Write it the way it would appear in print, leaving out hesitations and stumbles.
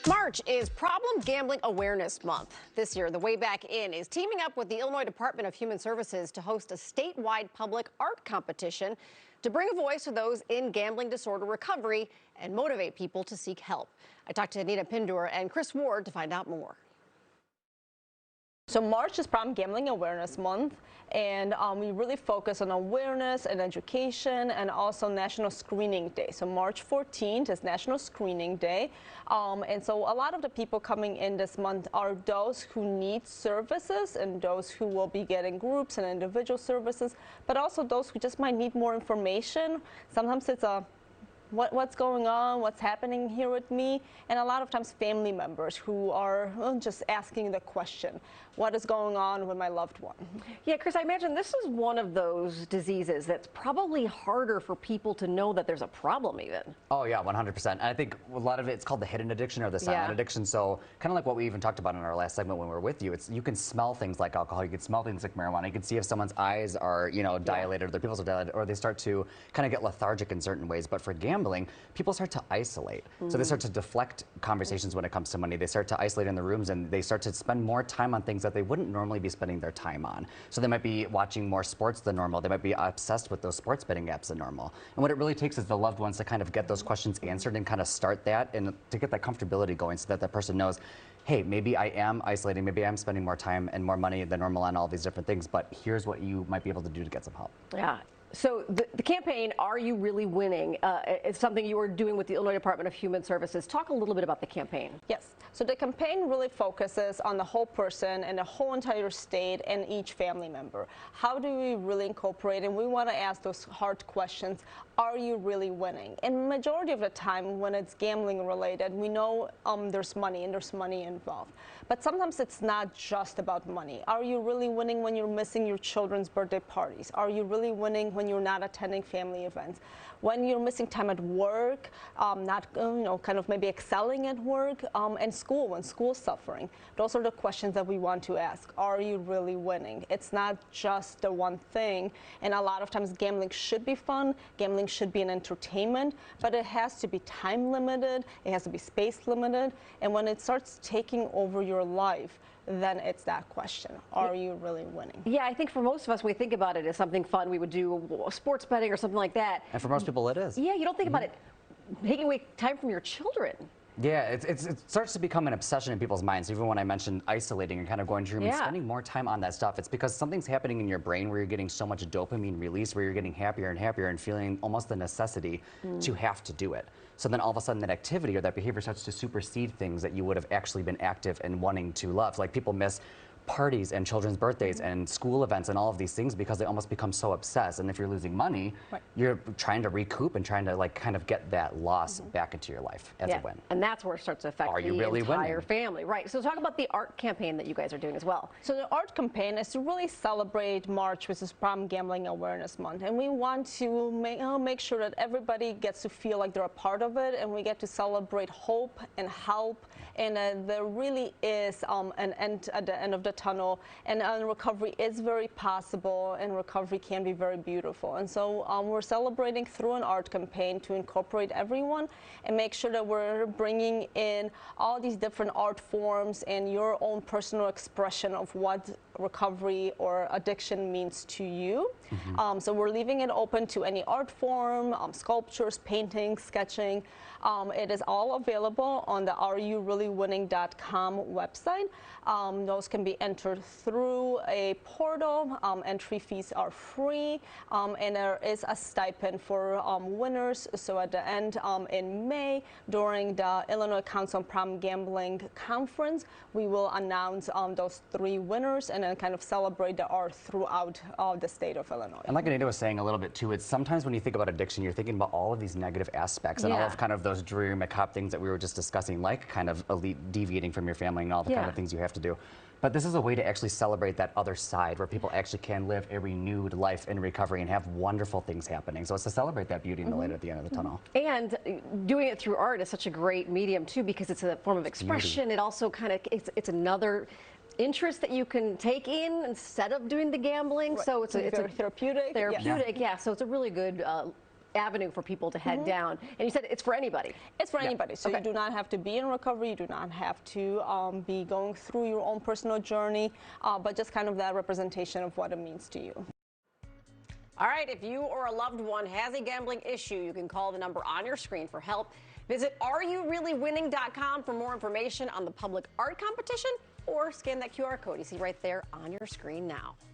March is Problem Gambling Awareness Month. This year, the Way Back In is teaming up with the Illinois Department of Human Services to host a statewide public art competition to bring a voice to those in gambling disorder recovery and motivate people to seek help. I talked to Anita Pindur and Chris Ward to find out more. So March is Problem Gambling Awareness Month, and we really focus on awareness and education, and also National Screening Day. So March 14th is National Screening Day, and so a lot of the people coming in this month are those who need services and those who will be getting groups and individual services, but also those who just might need more information. Sometimes it's what's going on, what's happening here with me, and a lot of times family members who are just asking the question, what is going on with my loved one? Yeah, Chris, I imagine this is one of those diseases that's probably harder for people to know that there's a problem even. Oh yeah, 100%. And I think a lot of it's called the hidden addiction or the silent addiction. So kind of like what we even talked about in our last segment when we were with you, it's you can smell things like alcohol, you can smell things like marijuana, you can see if someone's eyes are, you know, dilated or their pupils are dilated, or they start to kind of get lethargic in certain ways. But for gambling, people start to isolate. So they start to deflect conversations when it comes to money. They start to isolate in the rooms, and they start to spend more time on things that they wouldn't normally be spending their time on. So they might be watching more sports than normal. They might be obsessed with those sports betting apps than normal. And what it really takes is the loved ones to kind of get those questions answered and kind of start that and to get that comfortability going so that that person knows, hey, maybe I am isolating, maybe I'm spending more time and more money than normal on all these different things, but here's what you might be able to do to get some help. Yeah. So the campaign, Are You Really Winning? It's something you were doing with the Illinois Department of Human Services. Talk a little bit about the campaign. Yes. So the campaign really focuses on the whole person and the whole entire state and each family member. How do we really incorporate? And we want to ask those hard questions. Are you really winning? And majority of the time when it's gambling related, we know there's money and there's money involved. But sometimes it's not just about money. Are you really winning when you're missing your children's birthday parties? Are you really winning when you're not attending family events? When you're missing time at work, not kind of maybe excelling at work, and school, when school's suffering. Those are the questions that we want to ask. Are you really winning? It's not just the one thing, and a lot of times gambling should be fun, gambling should be an entertainment, but it has to be time limited, it has to be space limited, and when it starts taking over your life, then it's that question, are you really winning? Yeah, I think for most of us, when we think about it as something fun, we would do sports betting or something like that. And for most people it is. Yeah, you don't think about it taking away time from your children. Yeah, it starts to become an obsession in people's minds. Even when I mentioned isolating and kind of going to your room and spending more time on that stuff, it's because something's happening in your brain where you're getting so much dopamine release, where you're getting happier and happier and feeling almost the necessity to have to do it. So then all of a sudden that activity or that behavior starts to supersede things that you would have actually been active and wanting to love. Like people miss parties and children's birthdays and school events and all of these things because they almost become so obsessed. And if you're losing money, you're trying to recoup and trying to like kind of get that loss back into your life as a win. And that's where it starts to affect the entire family. Right. So talk about the art campaign that you guys are doing as well. So the art campaign is to really celebrate March, which is Problem Gambling Awareness Month. And we want to make sure that everybody gets to feel like they're a part of it, and we get to celebrate hope and help. And there really is an end at the end of the tunnel, and recovery is very possible, and recovery can be very beautiful. And so we're celebrating through an art campaign to incorporate everyone and make sure that we're bringing in all these different art forms and your own personal expression of what recovery or addiction means to you. So we're leaving it open to any art form, sculptures, painting, sketching. It is all available on the areyourellywinning.com website. Those can be entered through a portal. Entry fees are free, and there is a stipend for winners. So at the end in May, during the Illinois Council on Problem Gambling Conference, we will announce those 3 winners and then kind of celebrate the art throughout the state of Illinois. And like Anita was saying a little bit too, it's sometimes when you think about addiction, you're thinking about all of these negative aspects and all of kind of those dreary, macabre things that we were just discussing, like kind of deviating from your family and all the kind of things you have to do. But this is a way to actually celebrate that other side where people actually can live a renewed life in recovery and have wonderful things happening. So it's to celebrate that beauty in the light at the end of the tunnel. And doing it through art is such a great medium too, because it's a form of expression. Beauty. It also kind of, it's another interest that you can take in instead of doing the gambling. So it's very therapeutic. Therapeutic, yeah. So it's a really good avenue for people to head down. And you said it's for anybody. It's for anybody. So you do not have to be in recovery. You do not have to be going through your own personal journey, but just kind of that representation of what it means to you. All right, if you or a loved one has a gambling issue, you can call the number on your screen for help. Visit areyoureallywinning.com for more information on the public art competition, or scan that QR code you see right there on your screen now.